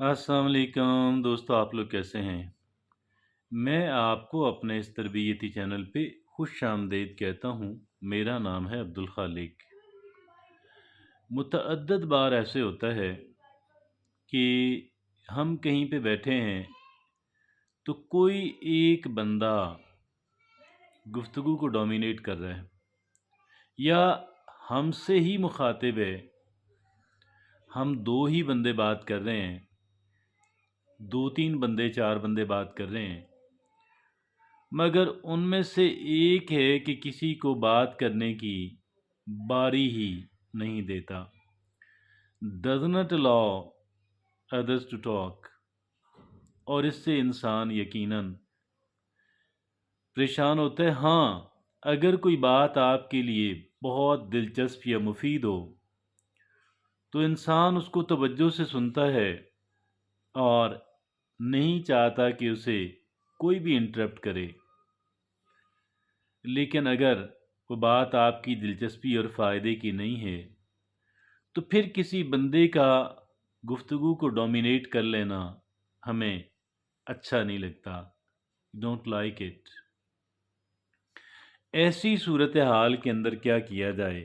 अस्सलाम वालेकुम दोस्तों, आप लोग कैसे हैं? मैं आपको अपने इस तरबियती चैनल पे खुश-आमदीद कहता हूँ। मेरा नाम है अब्दुल खालिक। मुतअद्दिद बार ऐसे होता है कि हम कहीं पे बैठे हैं, तो कोई एक बंदा गुफ्तगू को डोमिनेट कर रहा है या हमसे ही मुखातिब है। हम 2 ही बंदे बात कर रहे हैं, 2-3 बंदे, 4 बंदे बात कर रहे हैं। मगर उनमें से एक है कि किसी को बात करने की बारी ही नहीं देता। Does not allow others to talk. और इससे इंसान यकीनन परेशान होता है। हाँ, अगर कोई बात आपके लिए बहुत दिलचस्प या मुफीद हो, तो इंसान उसको तवज्जो से सुनता है और नहीं चाहता कि उसे कोई भी इंटरप्ट करे। लेकिन अगर वो बात आपकी दिलचस्पी और फ़ायदे की नहीं है, तो फिर किसी बंदे का गुफ्तगू को डोमिनेट कर लेना हमें अच्छा नहीं लगता। Don't like it. ऐसी सूरत हाल के अंदर क्या किया जाए,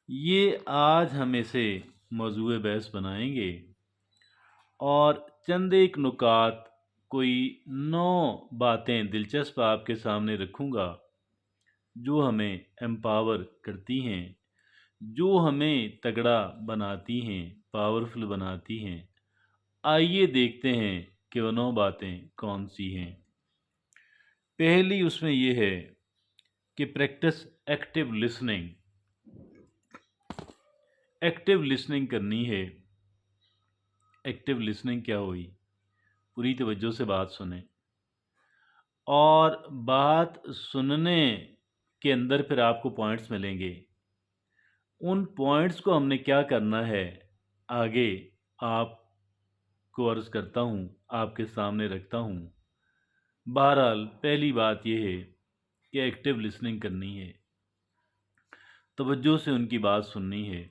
ये आज हम इसे मौजूए बहस बनाएंगे और चंद एक नुकात, कोई 9 बातें दिलचस्प आपके सामने रखूँगा जो हमें एम्पावर करती हैं, जो हमें तगड़ा बनाती हैं, पावरफुल बनाती हैं। आइए देखते हैं कि वो 9 बातें कौन सी हैं। पहली उसमें ये है कि practice active listening. Active listening करनी है। एक्टिव लिसनिंग क्या हुई? पूरी तवज्जो से बात सुने और बात सुनने के अंदर फिर आपको पॉइंट्स मिलेंगे। उन पॉइंट्स को हमने क्या करना है, आगे आपको अर्ज़ करता हूँ, आपके सामने रखता हूँ। बहरहाल पहली बात यह है कि एक्टिव लिसनिंग करनी है, तवज्जो से उनकी बात सुननी है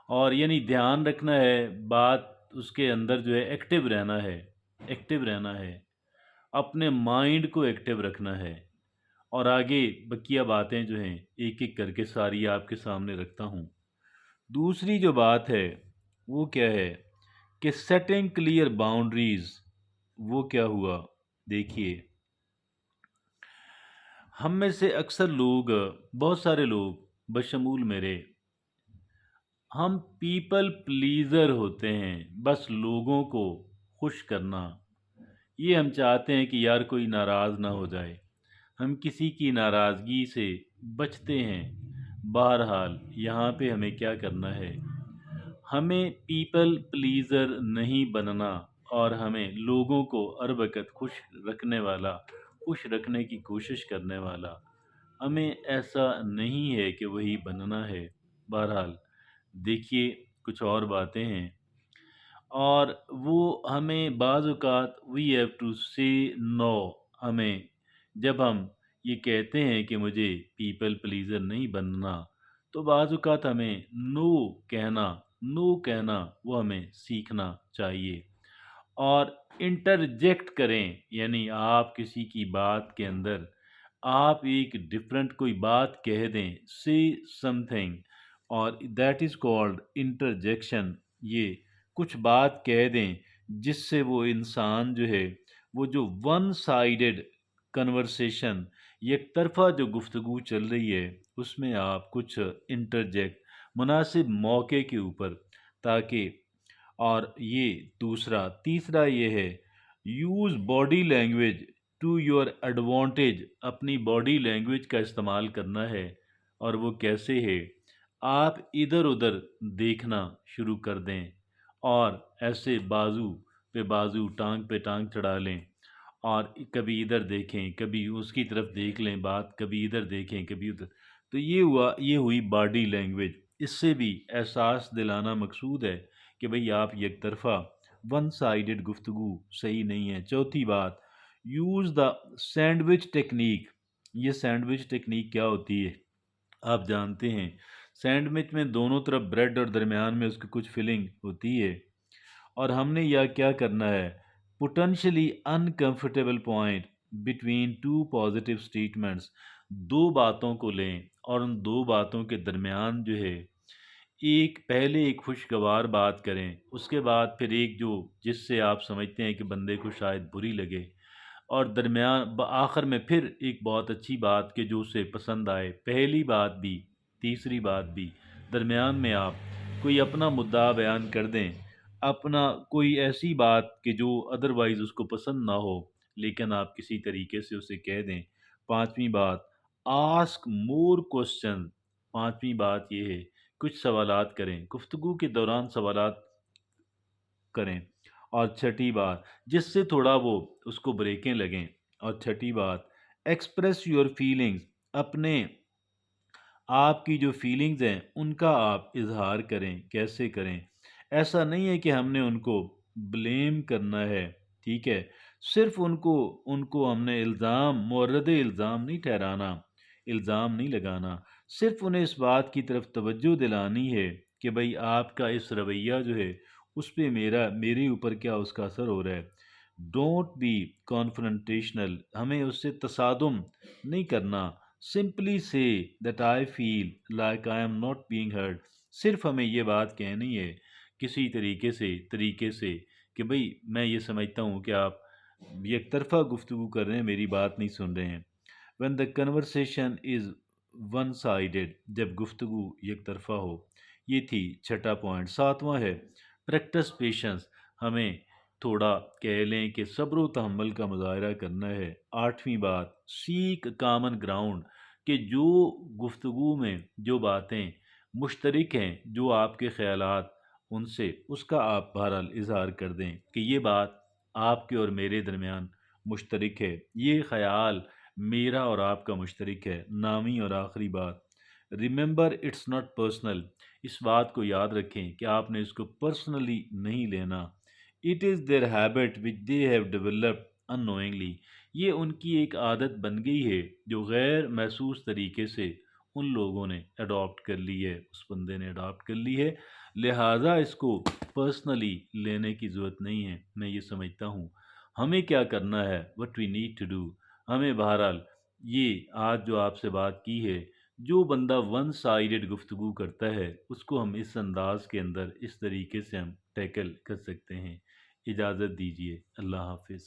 और यानी ध्यान रखना है, बात उसके अंदर जो है एक्टिव रहना है। एक्टिव रहना है, अपने माइंड को एक्टिव रखना है। और आगे बकिया बातें जो हैं एक एक करके सारी आपके सामने रखता हूँ। दूसरी जो बात है वो क्या है कि सेटिंग क्लियर बाउंड्रीज। वो क्या हुआ, देखिए, हम में से अक्सर लोग, बहुत सारे लोग बशमूल मेरे, हम पीपल प्लीज़र होते हैं। बस लोगों को खुश करना, ये हम चाहते हैं कि यार कोई नाराज़ ना हो जाए। हम किसी की नाराज़गी से बचते हैं। बहरहाल यहाँ पे हमें क्या करना है, हमें पीपल प्लीज़र नहीं बनना और हमें लोगों को हर वक़्त खुश रखने वाला, खुश रखने की कोशिश करने वाला, हमें ऐसा नहीं है कि वही बनना है। बहरहाल देखिए, कुछ और बातें हैं और वो हमें बाज़ औक़ात वी हैव टू से नो। हमें जब हम ये कहते हैं कि मुझे पीपल प्लीज़र नहीं बनना, तो बाज़ औक़ात हमें नो कहना वो हमें सीखना चाहिए। और इंटरजेक्ट करें, यानी आप किसी की बात के अंदर आप एक डिफरेंट कोई बात कह दें, से समथिंग, और दैट इज़ कॉल्ड इंटरजेक्शन। ये कुछ बात कह दें जिससे वो इंसान जो है, वो जो वन साइडेड कन्वर्सेशन, एक तरफ़ा जो गुफ्तगू चल रही है, उसमें आप कुछ इंटरजेक्ट मुनासिब मौके के ऊपर, ताकि, और ये दूसरा, तीसरा ये है, use body language to your advantage. अपनी बॉडी लैंग्वेज का इस्तेमाल करना है। और वो कैसे है, आप इधर उधर देखना शुरू कर दें और ऐसे बाजू पे बाजू, टांग पे टांग चढ़ा लें और कभी इधर देखें, कभी उसकी तरफ देख लें बात, कभी इधर देखें, कभी उधर। तो ये हुई बॉडी लैंग्वेज। इससे भी एहसास दिलाना मकसूद है कि भई आप एक तरफ़ा वन साइडेड गुफ्तगू सही नहीं है। चौथी बात, यूज़ द सैंडविच टेक्निक। ये सैंडविच टेक्निक क्या होती है, आप जानते हैं। सैंडविच में दोनों तरफ ब्रेड और दरमियान में उसकी कुछ फिलिंग होती है اور ہم نے یا کیا کرنا ہے، potentially uncomfortable point between two positive statements, دو باتوں کو لیں اور ان دو باتوں کے درمیان جو ہے پہلے ایک خوشگوار بات کریں، اس کے بعد پھر ایک جس سے آپ سمجھتے ہیں کہ بندے کو شاید بری لگے، اور درمیان آخر میں پھر ایک بہت اچھی بات کہ جو اسے پسند آئے، پہلی بات بھی تیسری بات بھی، درمیان میں آپ کوئی اپنا مدعا بیان کر دیں، اپنا کوئی ایسی بات کہ جو ادروائز اس کو پسند نہ ہو، لیکن آپ کسی طریقے سے اسے کہہ دیں۔ پانچویں بات، آسک مور کوشچن، پانچویں بات یہ ہے کچھ سوالات کریں، گفتگو کے دوران سوالات کریں۔ اور چھٹی بات، جس سے تھوڑا وہ اس کو بریکیں لگیں، اور چھٹی بات، ایکسپریس یور فیلنگز، اپنے آپ کی جو فیلنگز ہیں ان کا آپ اظہار کریں۔ کیسے کریں؟ ایسا نہیں ہے کہ ہم نے ان کو بلیم کرنا ہے، ٹھیک ہے، صرف ان کو ہم نے مورد الزام نہیں ٹھہرانا، الزام نہیں لگانا، صرف انہیں اس بات کی طرف توجہ دلانی ہے کہ بھئی آپ کا اس رویہ جو ہے اس پہ میرے اوپر کیا اس کا اثر ہو رہا ہے۔ ڈونٹ بی کانفرنٹیشنل، ہمیں اس سے تصادم نہیں کرنا۔ سمپلی سے that I feel like I am not being heard, صرف ہمیں یہ بات کہنی ہے کسی طریقے سے کہ بھئی میں یہ سمجھتا ہوں کہ آپ یک طرفہ گفتگو کر رہے ہیں، میری بات نہیں سن رہے ہیں۔ when the conversation is one sided، جب گفتگو یک طرفہ ہو۔ یہ تھی چھٹا پوائنٹ۔ ساتواں ہے پریکٹس پیشنس، ہمیں تھوڑا کہہ لیں کہ صبر و تحمل کا مظاہرہ کرنا ہے۔ آٹھویں بات، سیک کامن گراؤنڈ، کہ جو گفتگو میں جو باتیں مشترک ہیں، جو آپ کے خیالات ان سے اس کا آپ بہرحال اظہار کر دیں کہ یہ بات آپ کے اور میرے درمیان مشترک ہے، یہ خیال میرا اور آپ کا مشترک ہے۔ نامی اور آخری بات، ریممبر اٹس ناٹ پرسنل، اس بات کو یاد رکھیں کہ آپ نے اس کو پرسنلی نہیں لینا۔ It is their habit which they have developed annoyingly, یہ ان کی ایک عادت بن گئی ہے جو غیر محسوس طریقے سے ان لوگوں نے اڈاپٹ کر لی ہے، اس بندے نے اڈاپٹ کر لی ہے، لہٰذا اس کو پرسنلی لینے کی ضرورت نہیں ہے۔ میں یہ سمجھتا ہوں ہمیں کیا کرنا ہے، what we need to do, ہمیں بہرحال یہ آج جو آپ سے بات کی ہے، جو بندہ ون سائیڈڈ گفتگو کرتا ہے اس کو ہم اس انداز کے اندر اس طریقے سے ہم ٹیکل کر سکتے ہیں۔ اجازت دیجیے، اللہ حافظ۔